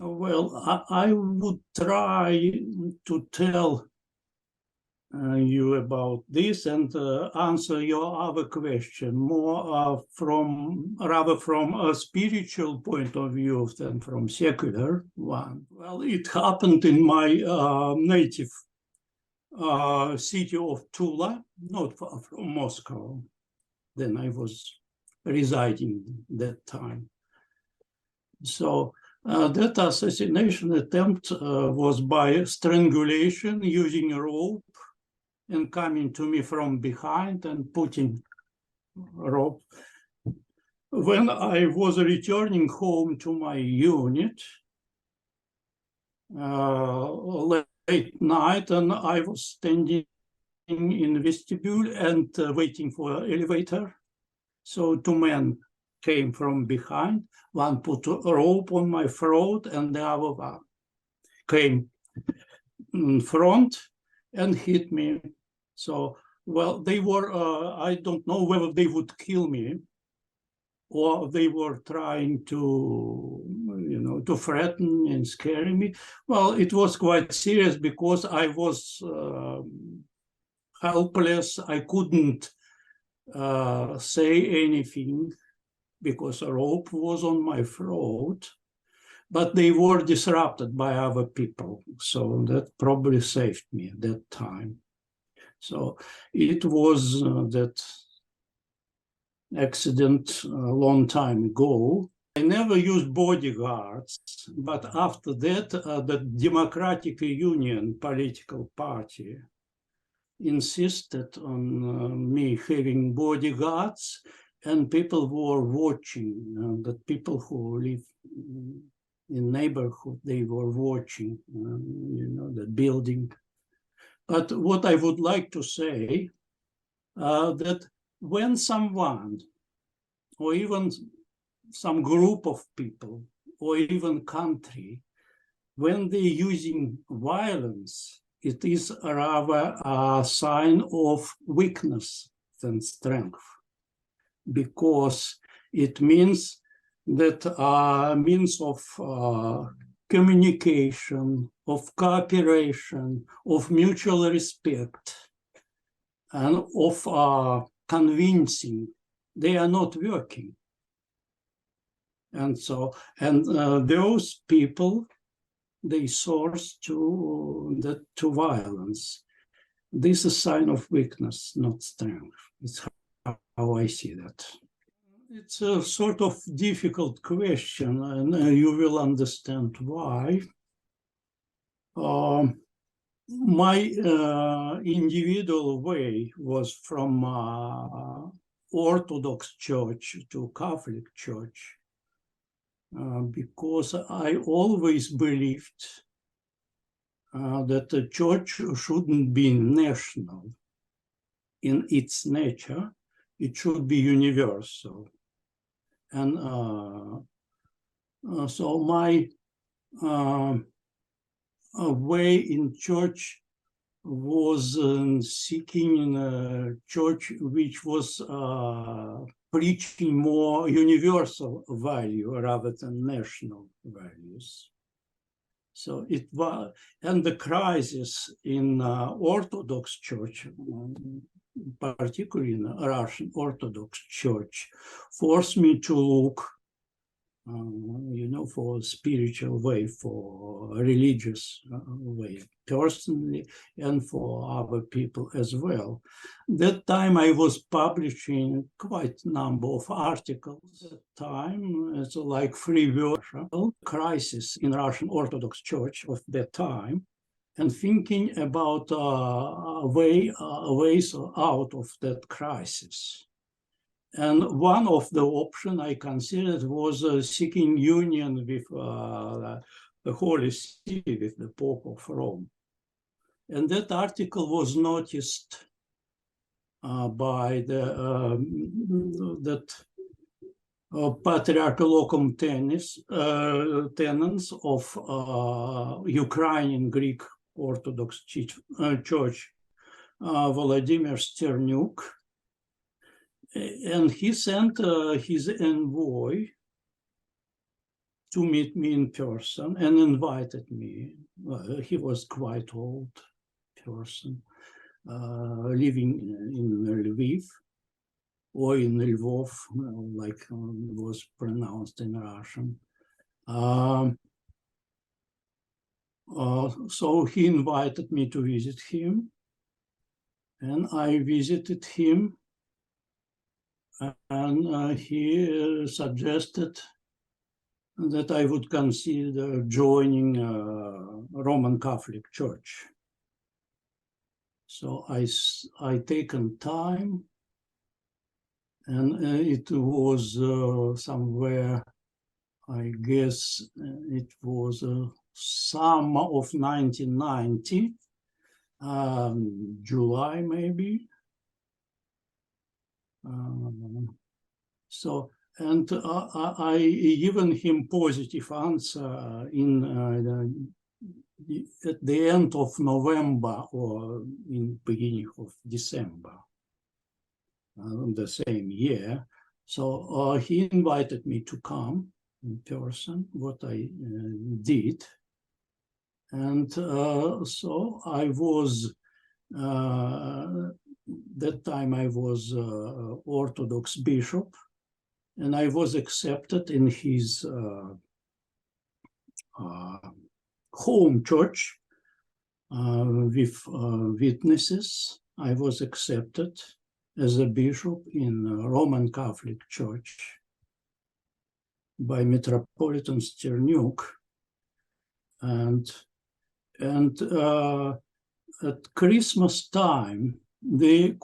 Well, I would try to tell you about this and answer your other question more rather from a spiritual point of view than from secular one. Well, it happened in my native city of Tula, not far from Moscow. Then I was residing that time. So that assassination attempt was by strangulation using a rope and coming to me from behind and putting rope. When I was returning home to my unit late night, and I was standing in vestibule and waiting for elevator. So two men came from behind. One put a rope on my throat, and the other one came in front and hit me. So, well, they were, I don't know whether they would kill me or they were trying to, to threaten and scare me. Well, it was quite serious because I was helpless. I couldn't say anything because a rope was on my throat, but they were disrupted by other people. So that probably saved me at that time. So it was that accident a long time ago. I never used bodyguards, but after that, the Democratic Union political party insisted on me having bodyguards, and people were watching, the people who live in neighborhood, they were watching, the building. But what I would like to say, that when someone, or even some group of people, or even country, when they're using violence, it is rather a sign of weakness than strength, because it means that means of communication, of cooperation, of mutual respect, and of convincing, they are not working. And so, those people, they source to violence. This is a sign of weakness, not strength. It's how I see that. It's a sort of difficult question, and you will understand why. My individual way was from Orthodox Church to Catholic Church, because I always believed that the church shouldn't be national in its nature. It should be universal. And so my way in church was seeking a church which was preaching more universal value rather than national values. So it was, and the crisis in Orthodox Church, particularly in Russian Orthodox Church, forced me to look, for a spiritual way, for a religious way, personally, and for other people as well. That time I was publishing quite a number of articles at the time. It's like free version, crisis in Russian Orthodox Church of that time, and thinking about ways out of that crisis. And one of the options I considered was seeking union with the Holy See, with the Pope of Rome. And that article was noticed by Patriarch Locum tenens of Ukrainian Greek Orthodox Church, Vladimir Sternyuk. And he sent his envoy to meet me in person and invited me. He was quite old person, living in Lviv or in Lvov, like was pronounced in Russian. So he invited me to visit him, and I visited him, and he suggested that I would consider joining Roman Catholic Church. So I taken time, and it was somewhere, I guess it was summer of 1990, July maybe. So, and I given him positive answer at the end of November or in beginning of December the same year. So he invited me to come in person, what I did. And so I was, that time I was Orthodox bishop, and I was accepted in his home church with witnesses. I was accepted as a bishop in Roman Catholic Church by Metropolitan Sternuk, and at Christmas time they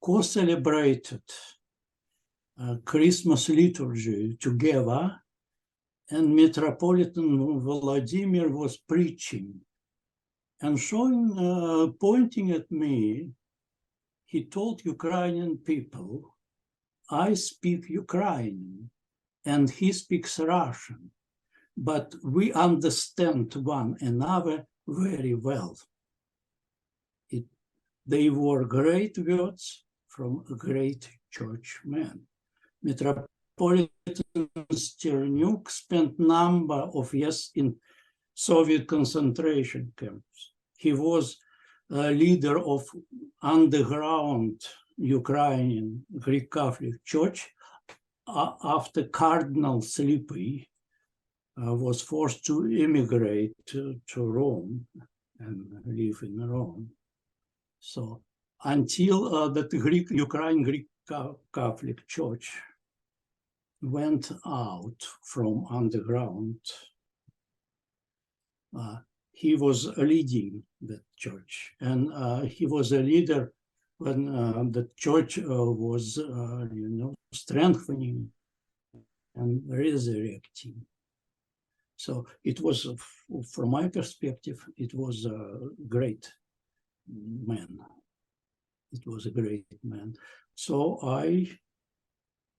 co-celebrated Christmas liturgy together, and Metropolitan Vladimir was preaching and showing, pointing at me. He told Ukrainian people, I speak Ukrainian and he speaks Russian, but we understand one another very well. They were great words from a great churchman. Metropolitan Sternuk spent number of years in Soviet concentration camps. He was a leader of underground Ukrainian Greek Catholic Church after Cardinal Sleepy was forced to immigrate to Rome and live in Rome. So until the Ukrainian Greek Catholic Church went out from underground, he was leading the church, and he was a leader when the church was, strengthening and resurrecting. So it was, from my perspective, it was a great man. It was a great man. So I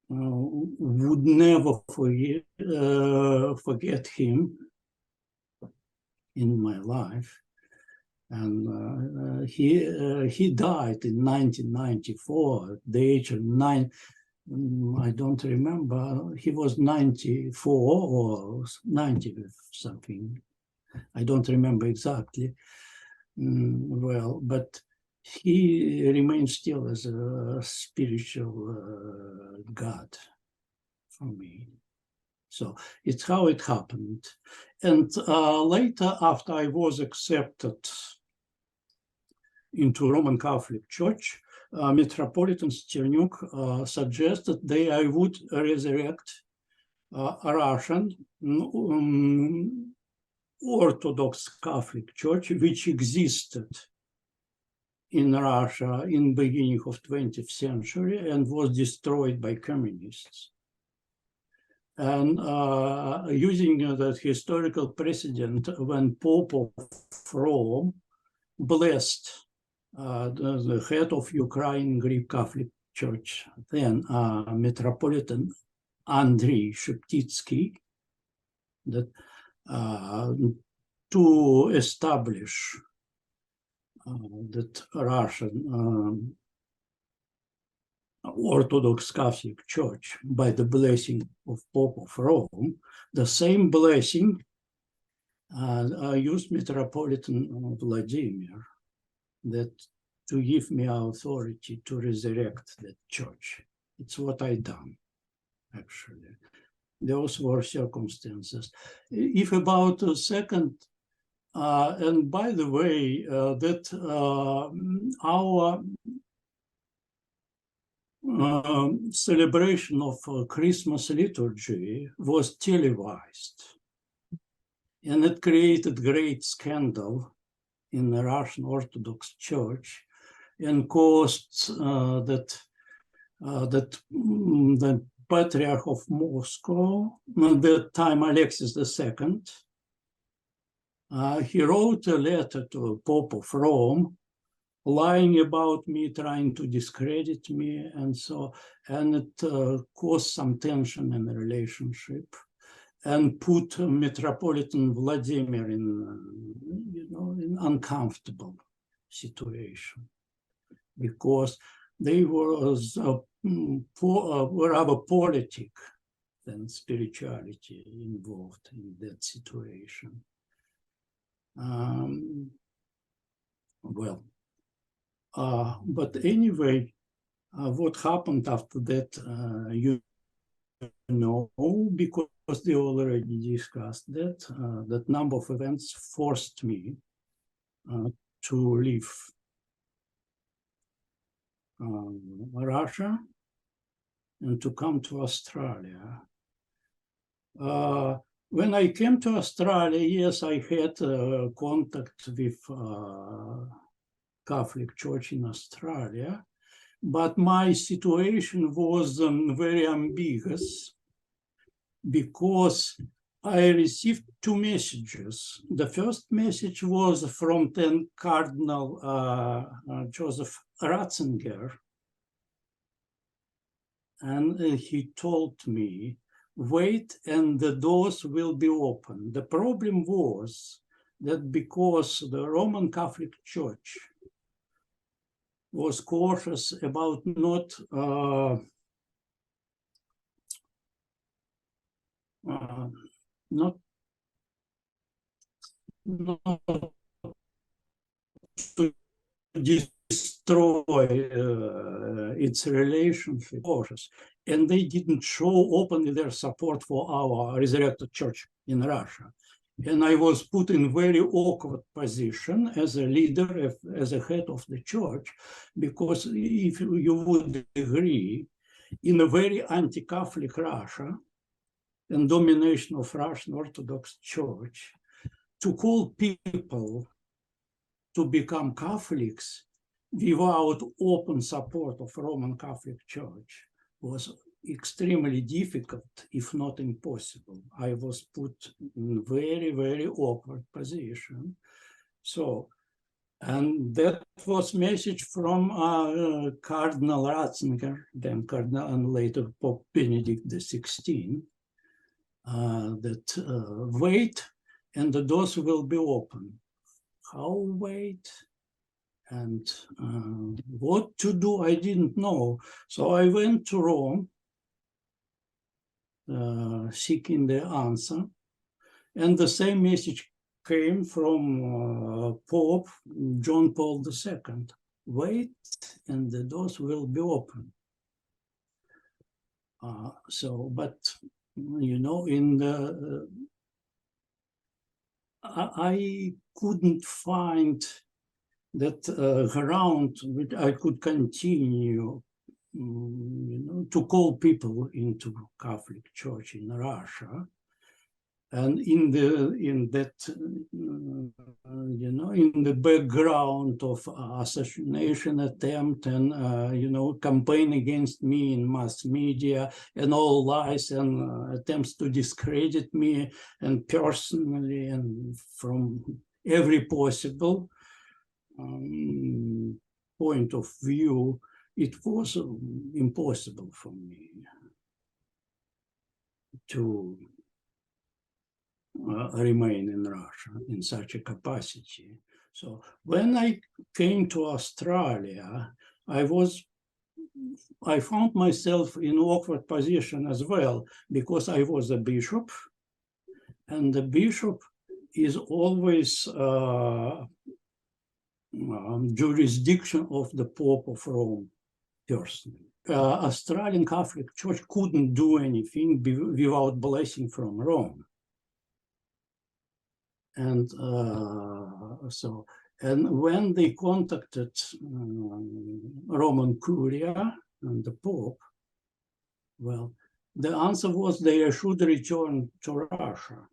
would never forget him in my life. And he died in 1994 at the age of 9. I don't remember. He was 94 or 90 something. I don't remember exactly. Well, but he remains still as a spiritual God for me. So it's how it happened. And later, after I was accepted into Roman Catholic Church, Metropolitan Sternuk suggested that I would resurrect a Russian Orthodox Catholic Church, which existed in Russia in the beginning of 20th century and was destroyed by communists. And using that historical precedent, when Pope of Rome blessed the head of Ukrainian Greek Catholic Church, then Metropolitan Andrei Sheptitsky, that to establish that Russian Orthodox Catholic Church by the blessing of Pope of Rome, the same blessing used Metropolitan Vladimir that to give me authority to resurrect that church. It's what I done, actually. Those were circumstances. If about a second, and by the way, that our celebration of Christmas liturgy was televised, and it created great scandal in the Russian Orthodox Church and caused that the Patriarch of Moscow, at that time Alexis II, he wrote a letter to the Pope of Rome, lying about me, trying to discredit me, and it caused some tension in the relationship, and put Metropolitan Vladimir in uncomfortable situation, because they were rather politic than spirituality involved in that situation. But anyway, what happened after that, you know, because they already discussed that, that number of events forced me to leave Russia and to come to Australia. When I came to Australia, yes, I had contact with Catholic Church in Australia, but my situation was very ambiguous, because I received two messages. The first message was from then Cardinal Joseph Ratzinger, and he told me, wait and the doors will be open. The problem was that because the Roman Catholic Church was cautious about not to destroy its relationship, and they didn't show openly their support for our resurrected church in Russia. And I was put in very awkward position as a leader, as a head of the church, because if you would agree, in a very anti-Catholic Russia and domination of Russian Orthodox Church, to call people to become Catholics without open support of Roman Catholic Church was extremely difficult, if not impossible. I was put in very, very awkward position. So, and that was message from Cardinal Ratzinger, then Cardinal, and later Pope Benedict XVI, that wait and the doors will be open. How wait? And what to do, I didn't know. So I went to Rome, seeking the answer. And the same message came from Pope John Paul II. Wait, and the doors will be open. But, you know, in the... I couldn't find that ground which I could continue, you know, to call people into Catholic Church in Russia, and in that, you know, in the background of assassination attempt and you know, campaign against me in mass media and all lies and attempts to discredit me and personally and from every possible point of view, it was impossible for me to remain in Russia in such a capacity. So when I came to Australia, I was I found myself in awkward position as well, because I was a bishop, and the bishop is always jurisdiction of the Pope of Rome person. Australian Catholic Church couldn't do anything without blessing from Rome. And and when they contacted Roman Curia and the Pope, well, the answer was they should return to Russia.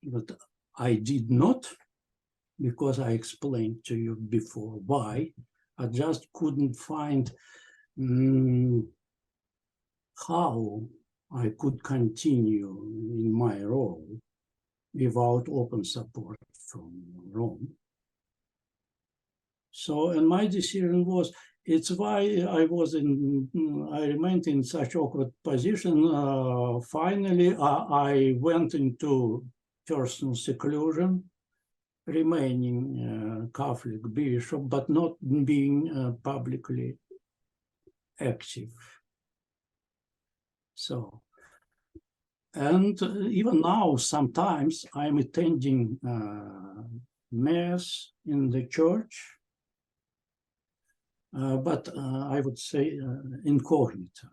But I did not, because I explained to you before why. I just couldn't find how I could continue in my role without open support from Rome. So, and my decision was, it's why I remained in such awkward position. Finally, I went into personal seclusion, remaining Catholic bishop, but not being publicly active. So, and even now, sometimes I'm attending Mass in the church, but I would say incognito.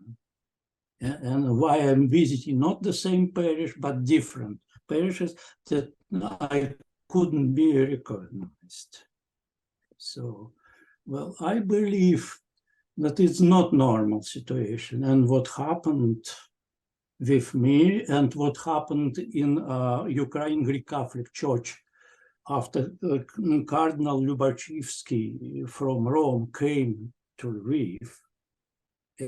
And why I'm visiting not the same parish, but different parishes that I couldn't be recognized. So, well, I believe that it's not normal situation, and what happened with me and what happened in Ukrainian Greek Catholic Church after Cardinal Lubachevsky from Rome came to Lviv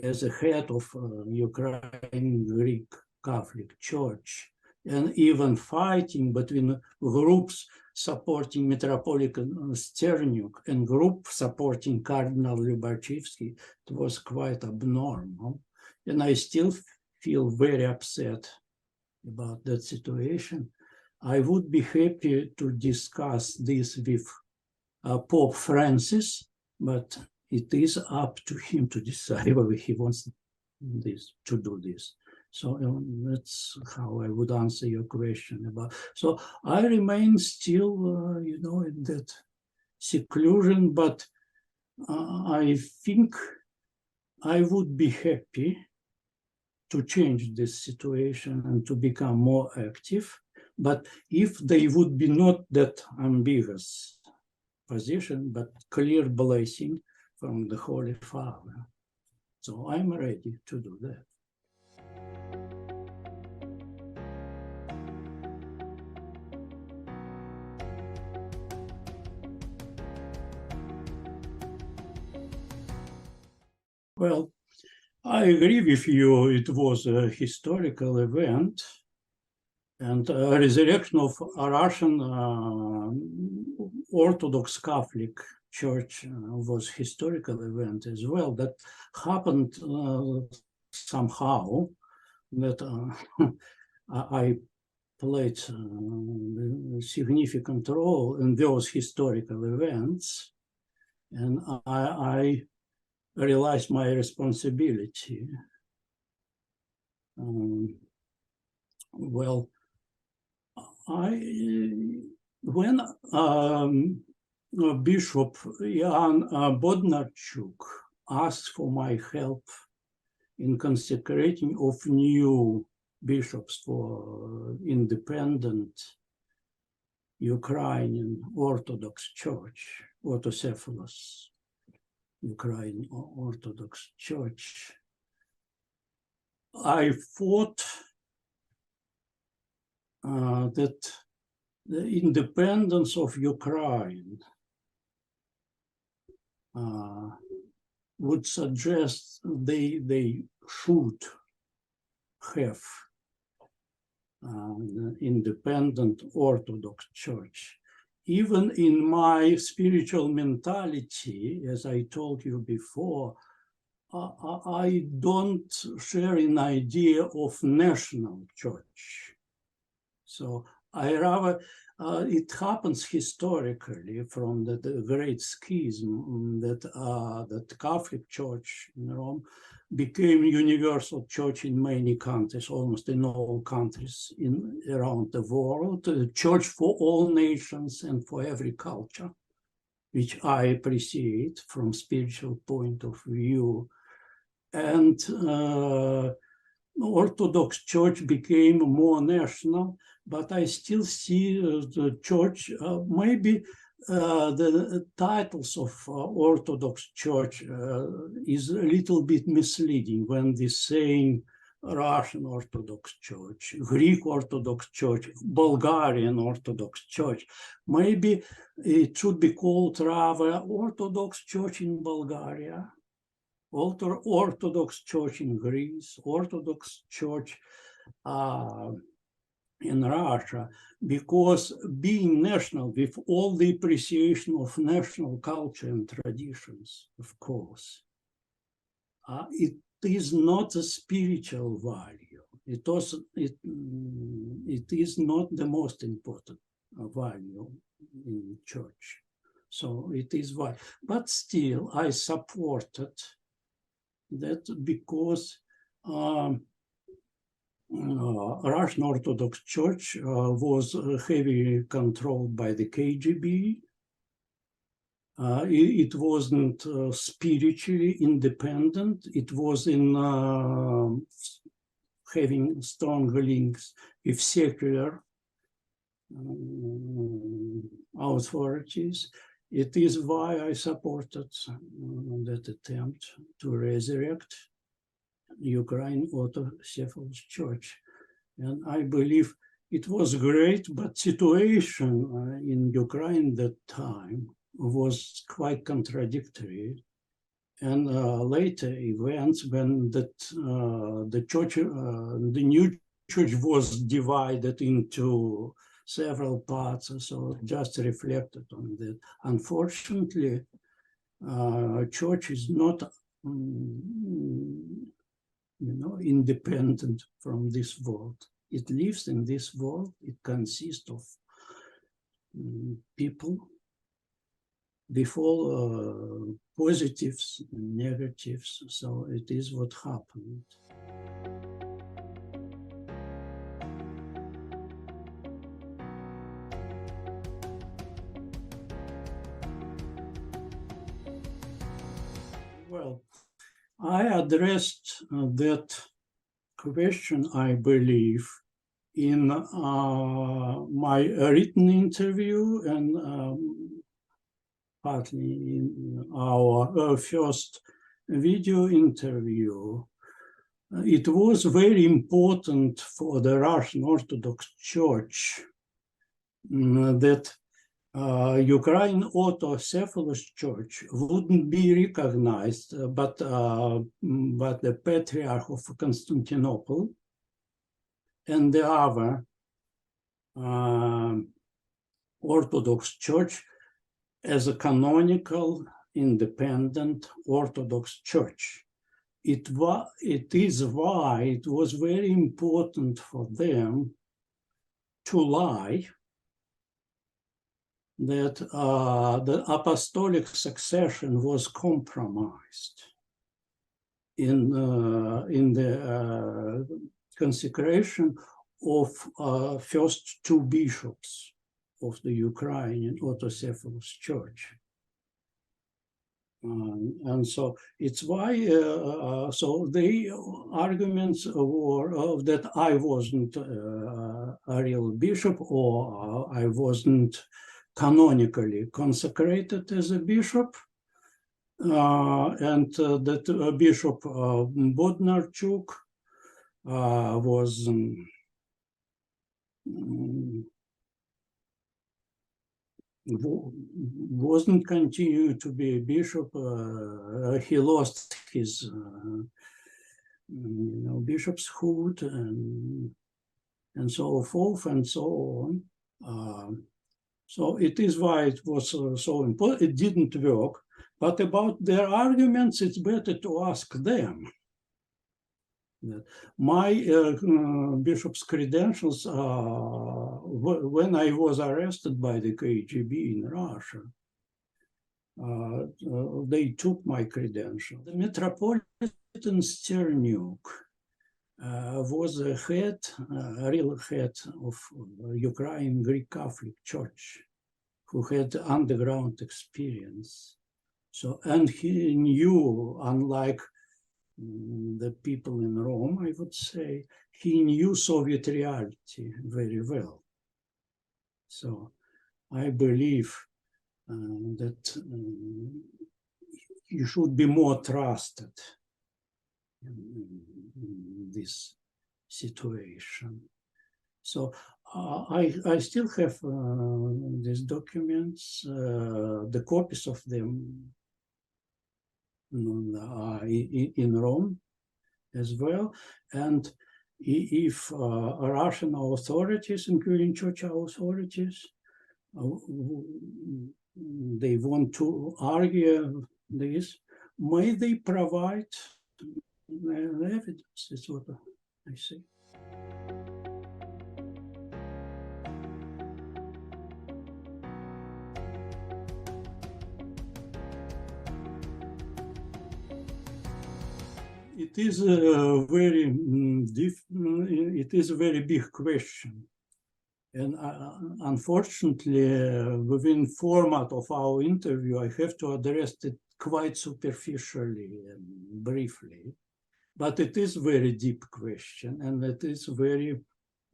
as a head of Ukrainian Greek Catholic Church, and even fighting between groups supporting Metropolitan Sternyuk and group supporting Cardinal Lubachevsky, it was quite abnormal. And I still feel very upset about that situation. I would be happy to discuss this with Pope Francis, but it is up to him to decide whether he wants to do this. So that's how I would answer your question about. So I remain still, in that seclusion, but I think I would be happy to change this situation and to become more active. But if they would be not that ambiguous position, but clear blessing from the Holy Father. So I'm ready to do that. Well, I agree with you, it was a historical event, and a resurrection of a Russian Orthodox Catholic Church was a historical event as well. That happened somehow, that I played a significant role in those historical events, and I realized my responsibility. Well, when Bishop Jan Bodnarchuk asked for my help in consecrating of new bishops for independent Ukrainian Orthodox Church, autocephalous Ukrainian Orthodox Church, I thought that the independence of Ukraine would suggest they should have an independent Orthodox Church. Even in my spiritual mentality, as I told you before, I don't share an idea of national church. So I rather, it happens historically from the great schism that Catholic Church in Rome became universal church in many countries, almost in all countries around the world, a church for all nations and for every culture, which I appreciate from spiritual point of view. And Orthodox Church became more national, but I still see the church, maybe the titles of Orthodox Church is a little bit misleading when they saying Russian Orthodox Church, Greek Orthodox Church, Bulgarian Orthodox Church. Maybe it should be called rather Orthodox Church in Bulgaria, Orthodox Church in Greece, Orthodox Church in Russia, because being national with all the appreciation of national culture and traditions, of course, it is not a spiritual value. It is not the most important value in church. So it is why, but still I supported that because Russian Orthodox Church was heavily controlled by the KGB. It wasn't spiritually independent. It was in having strong links with secular authorities. It is why I supported that attempt to resurrect Ukrainian Orthodox Church. And I believe it was great, but situation in Ukraine at that time was quite contradictory. And later events when the church, the new church was divided into several parts, so just reflected on that. Unfortunately, church is not independent from this world. It lives in this world. It consists of people with all positives and negatives. So it is what happened. Well, I addressed that question, I believe, in my written interview and partly in our first video interview. It was very important for the Russian Orthodox Church that Ukrainian Orthodox Church wouldn't be recognized, but the Patriarch of Constantinople and the other Orthodox Church as a canonical, independent Orthodox Church. It is why it was very important for them to lie that the apostolic succession was compromised in the consecration of first two bishops of the Ukrainian Orthodox Church. And so it's why, so the arguments were that I wasn't a real bishop, or I wasn't canonically consecrated as a bishop, and that Bishop Bodnarchuk wasn't continuing to be a bishop. He lost his bishopshood and so forth and so on. So it is why it was so important. It didn't work. But about their arguments, it's better to ask them. My bishop's credentials, when I was arrested by the KGB in Russia, they took my credentials. The Metropolitan Sternyuk was a head, real head of Ukrainian Greek Catholic Church, who had underground experience. So, and he knew, unlike the people in Rome, I would say, he knew Soviet reality very well. So I believe that you should be more trusted in this situation. So I still have these documents, the copies of them in Rome as well. And if Russian authorities, including church authorities, they want to argue this, may they provide evidence, is what I say. It is a very big question, and unfortunately, within format of our interview, I have to address it quite superficially and briefly. But it is a very deep question, and it is a very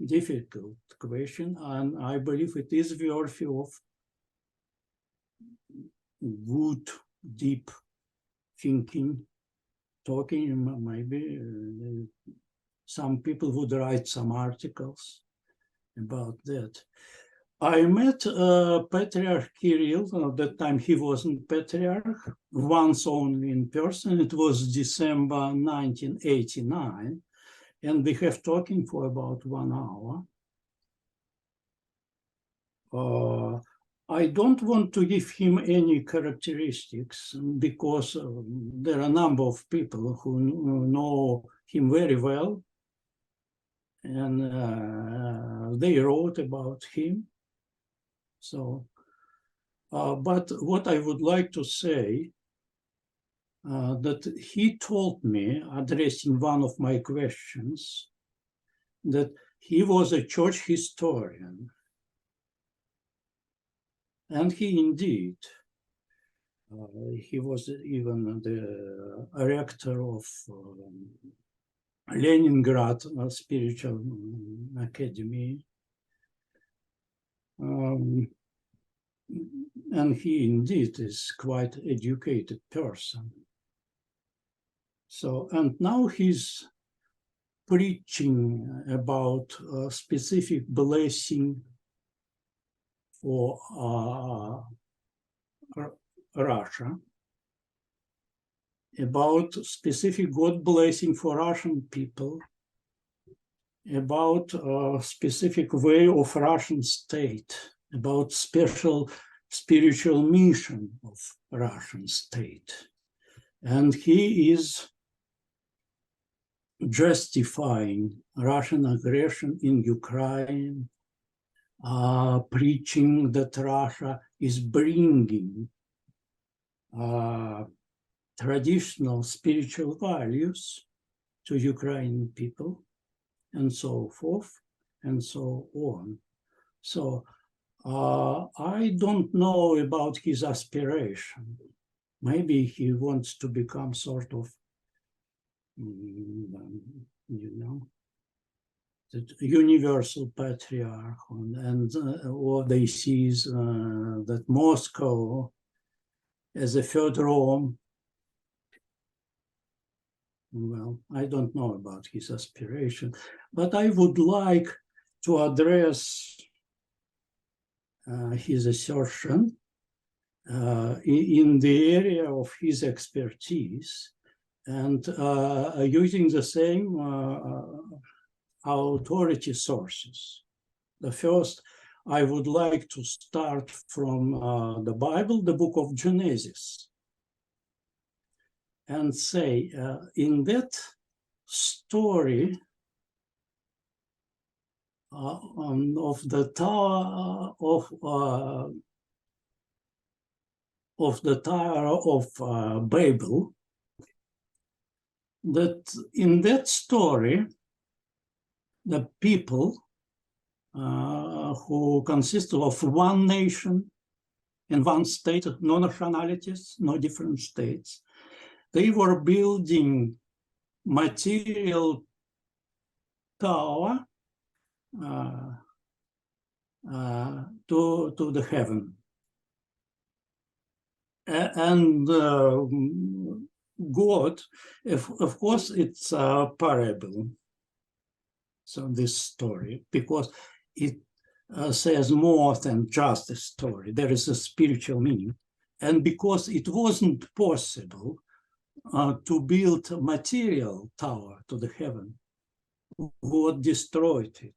difficult question, and I believe it is worthy of good, deep thinking. Talking, maybe some people would write some articles about that. I met Patriarch Kirill. At that time he wasn't Patriarch, once only in person. It was December 1989, and we have talking for about 1 hour. I don't want to give him any characteristics because there are a number of people who know him very well, and they wrote about him. So, but what I would like to say, that he told me, addressing one of my questions, that he was a church historian. And he indeed, he was even the rector of Leningrad Spiritual Academy. And he indeed is quite educated person. So, and now he's preaching about a specific blessing for Russia, about specific God blessing for Russian people, about a specific way of Russian state, about special spiritual mission of Russian state. And he is justifying Russian aggression in Ukraine, preaching that Russia is bringing traditional spiritual values to Ukrainian people, and so forth, and so on. So I don't know about his aspiration. Maybe he wants to become sort of, the universal patriarch, and or they see that Moscow as a third Rome. Well, I don't know about his aspiration, but I would like to address his assertion in the area of his expertise, and using the same authority sources. The first, I would like to start from the Bible, the book of Genesis, and say in that story of the Tower of Babel, that in that story, the people who consist of one nation and one state, no nationalities, no different states, they were building material tower to the heaven. And God, of course, it's a parable. So this story, because it says more than just a story. There is a spiritual meaning. And because it wasn't possible to build a material tower to the heaven, God destroyed it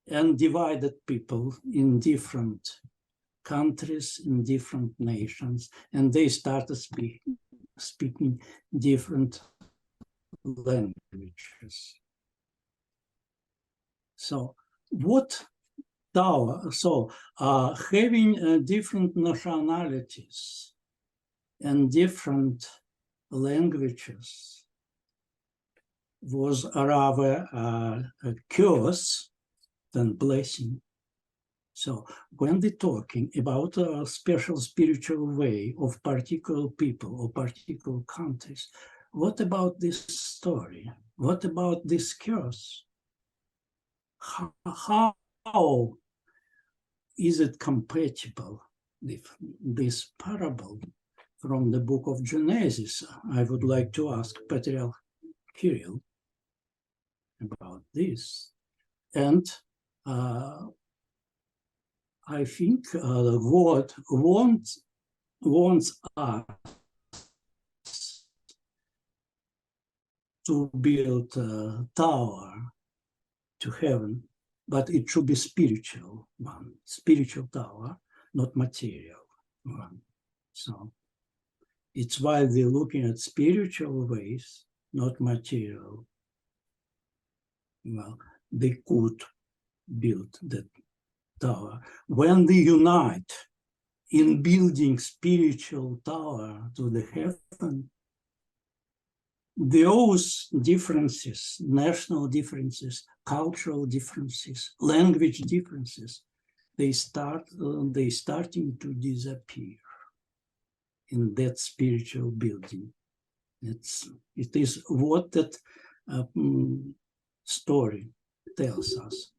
and divided people in different countries, in different nations, and they started speaking different languages. So what tower? So having different nationalities and different languages was rather a curse than blessing. So when we're talking about a special spiritual way of particular people or particular countries, what about this story? What about this curse? How is it compatible with this parable from the book of Genesis? I would like to ask Patriarch Kirill about this. And I think God wants us to build a tower to heaven, but it should be spiritual one, spiritual tower, not material one. So it's why we're looking at spiritual ways, not material. Well, they could build that tower. When we unite in building spiritual tower to the heaven, those differences, national differences, cultural differences, language differences, they starting to disappear in that spiritual building. It is what that story tells us.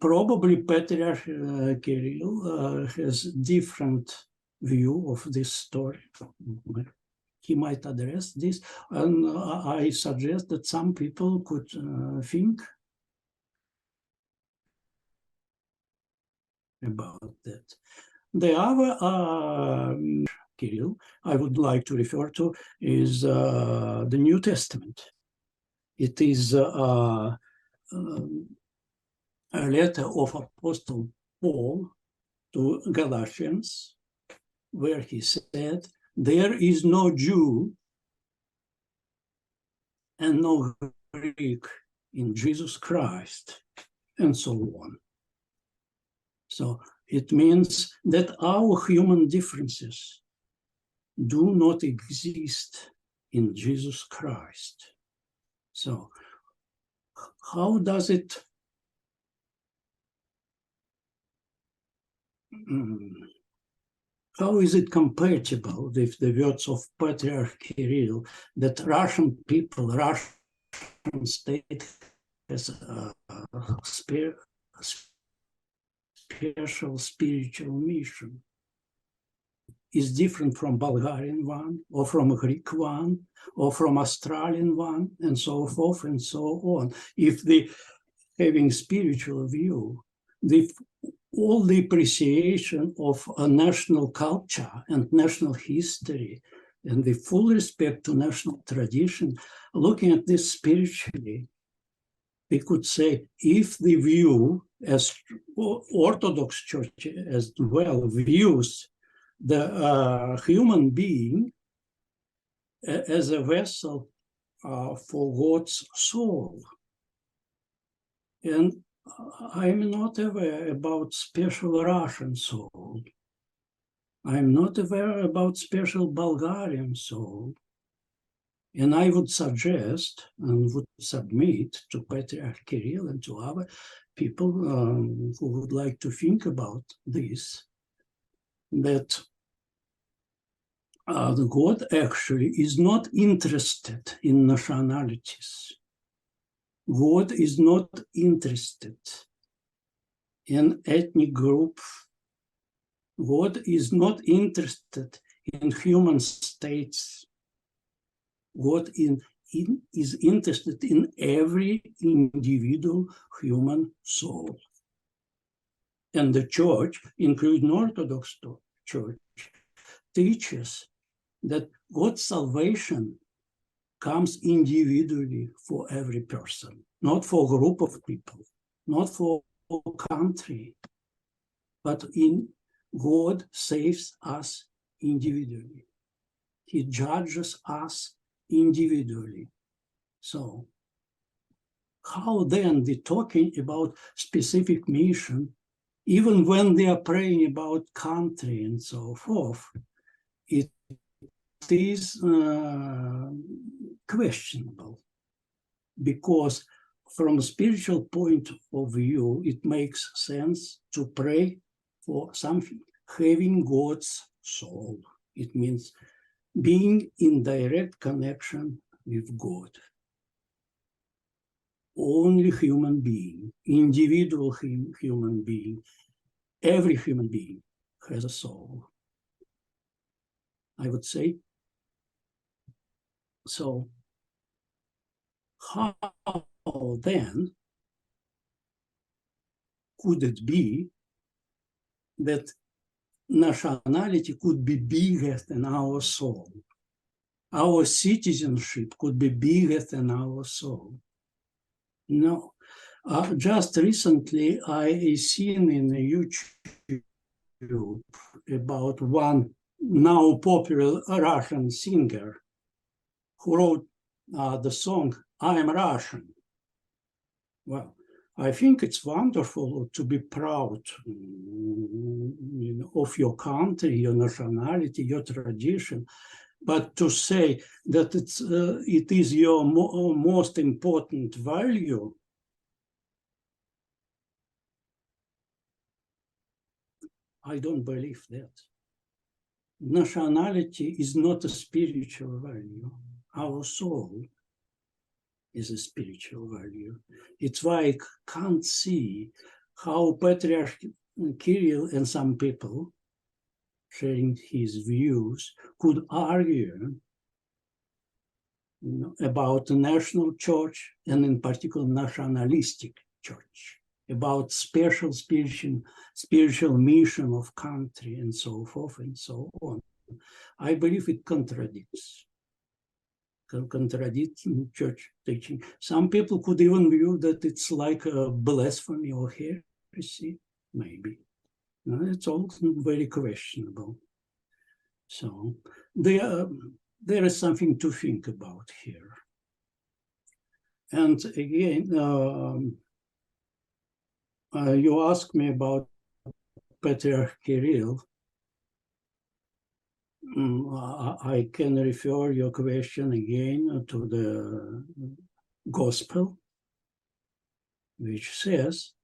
Probably Patriarch Kirill has different view of this story. He might address this, and I suggest that some people could think about that. The other Kirill I would like to refer to is the New Testament. It is a letter of Apostle Paul to Galatians, where he said, there is no Jew and no Greek in Jesus Christ, and so on. So it means that our human differences do not exist in Jesus Christ. So how does it how is it compatible with the words of Patriarch Kirill that Russian people, Russian state has a special spiritual mission? Is different from Bulgarian one, or from Greek one, or from Australian one, and so forth and so on. If the having spiritual view, all the appreciation of a national culture and national history, and the full respect to national tradition, looking at this spiritually, we could say, if the view as Orthodox Church as well views the human being as a vessel for God's soul. And I'm not aware about special Russian soul. I'm not aware about special Bulgarian soul. And I would suggest and would submit to Patriarch Kirill and to other people who would like to think about this, that God actually is not interested in nationalities. God is not interested in ethnic group. God is not interested in human states. God is interested in every individual human soul. And the Church, including Orthodox Church, teaches that God's salvation comes individually for every person, not for a group of people, not for a country, but God saves us individually. He judges us individually. So how then the talking about specific mission, even when they are praying about country and so forth, it is questionable, because from a spiritual point of view, it makes sense to pray for something having God's soul. It means being in direct connection with God. Only human being, individual human being, every human being has a soul, I would say. So how then could it be that nationality could be bigger than our soul? Our citizenship could be bigger than our soul? No. Just recently, I seen in YouTube about one now popular Russian singer who wrote the song, "I Am Russian." Well, I think it's wonderful to be proud of your country, your nationality, your tradition, but to say that it is your most important value, I don't believe that. Nationality is not a spiritual value. Our soul is a spiritual value. It's why I can't see how Patriarch Kirill and some people sharing his views could argue about the national church, and in particular nationalistic church, about special spiritual mission of country and so forth and so on. I believe it contradicts church teaching. Some people could even view that it's like a blasphemy or heresy, maybe. It's all very questionable. So there is something to think about here. And again, you asked me about Patriarch Kirill. I can refer your question again to the Gospel, which says,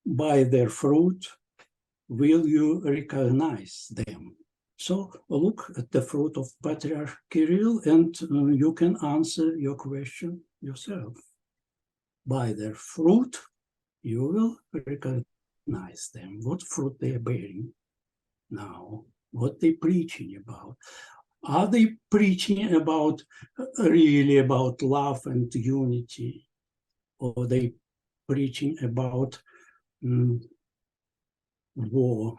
"By their fruit will you recognize them." So look at the fruit of Patriarch Kirill, and you can answer your question yourself. By their fruit, you will recognize them. What fruit they are bearing now, what they preaching about. Are they preaching about really about love and unity, or are they preaching about war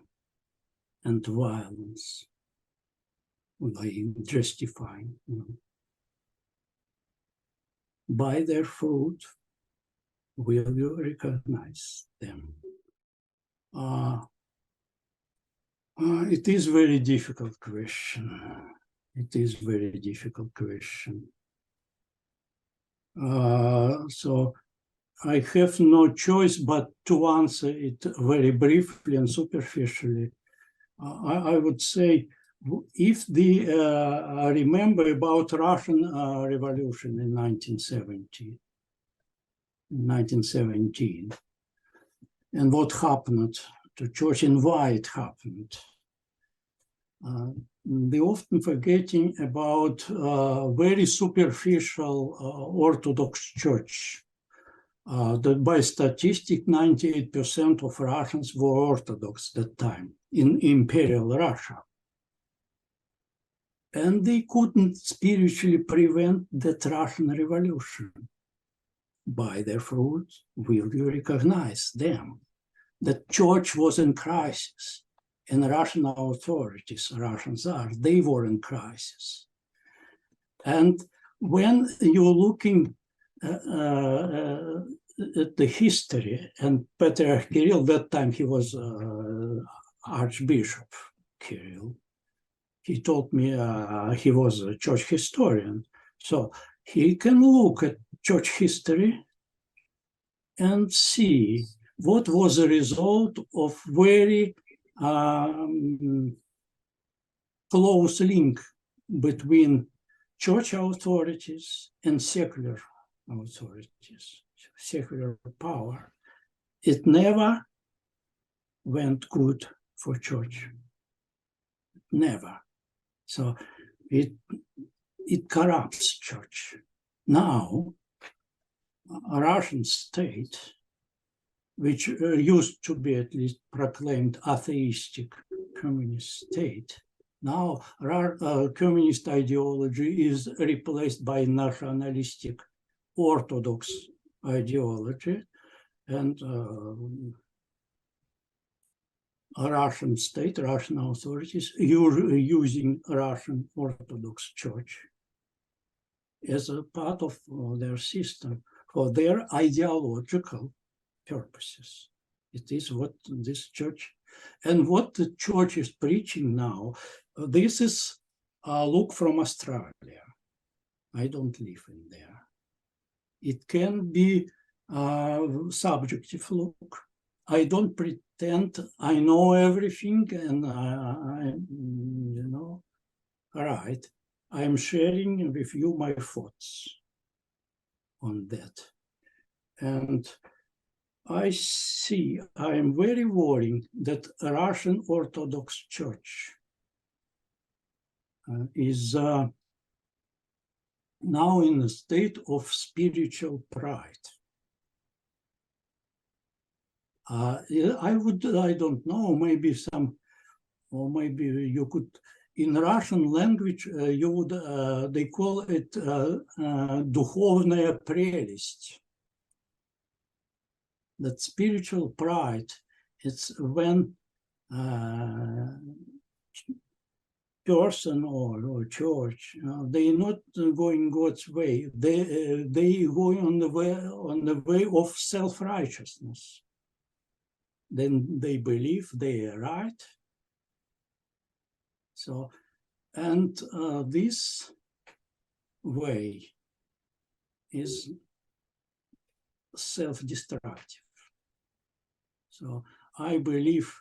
and violence? By justifying. By their fruit will you recognize them? It is very difficult question. It is very difficult question. So I have no choice but to answer it very briefly and superficially. I would say, if they remember about Russian Revolution in 1917, and what happened to church and why it happened. They often forgetting about very superficial Orthodox Church. That by statistic, 98% of Russians were Orthodox that time in Imperial Russia. And they couldn't spiritually prevent that Russian Revolution. By their fruits will you recognize them. The church was in crisis, and Russian authorities, Russian Tsars, they were in crisis. And when you're looking at the history, and Patriarch Kirill, that time he was Archbishop Kirill, he told me he was a church historian. So he can look at church history and see what was the result of very close link between church authorities and secular authorities, secular power. It never went good for church. Never. So it corrupts church. Now, a Russian state, which used to be at least proclaimed atheistic communist state, now communist ideology is replaced by nationalistic Orthodox ideology, and a Russian state, Russian authorities using Russian Orthodox Church as a part of their system for their ideological purposes. It is what this church, and what the church is preaching now, this is a look from Australia. I don't live in there. It can be a subjective look. I don't pretend I know everything, and right. I'm sharing with you my thoughts on that. And I see, I am very worried that Russian Orthodox Church is now in a state of spiritual pride. I don't know, maybe you could, in Russian language, you would, they call it духовная прелесть. That spiritual pride, it's when person or church, they're not going God's way. They going on the way of self-righteousness. Then they believe they are right. So, and this way is self-destructive. So I believe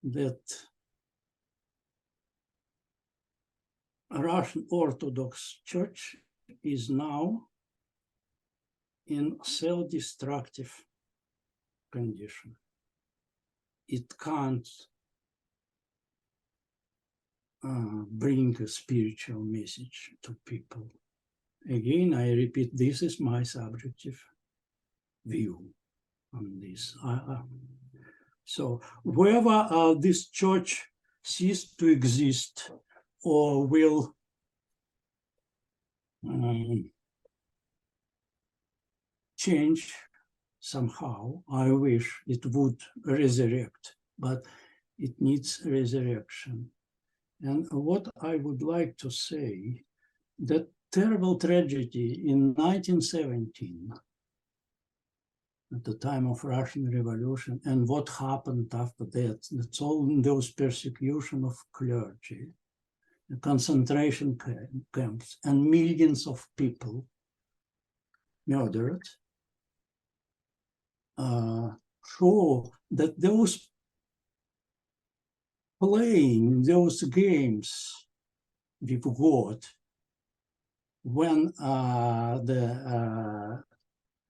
that Russian Orthodox Church is now in self-destructive condition. It can't bring a spiritual message to people. Again, I repeat, this is my subjective view on this. So wherever this church ceases to exist or will change somehow, I wish it would resurrect, but it needs resurrection. And what I would like to say, that terrible tragedy in 1917, at the time of Russian Revolution, and what happened after that, that's all in those persecution of clergy, the concentration camps, and millions of people murdered, show that those playing those games with God, when the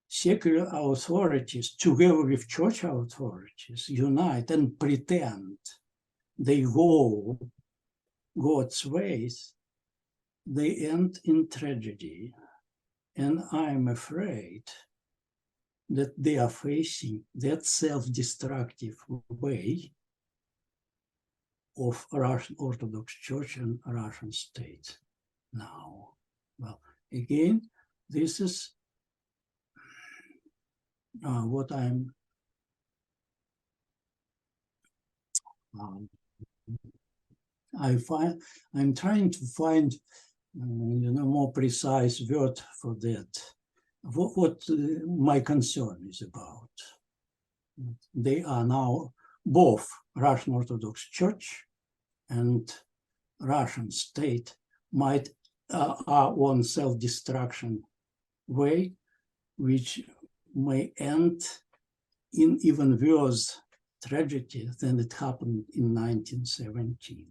secular authorities, together with church authorities, unite and pretend they go God's ways, they end in tragedy. And I'm afraid that they are facing that self-destructive way of Russian Orthodox Church and Russian state now. Well, again, this is what I'm I'm trying to find more precise word for that. What my concern is about. They are now both Russian Orthodox Church and Russian state are on self-destruction way, which may end in even worse tragedy than it happened in 1917.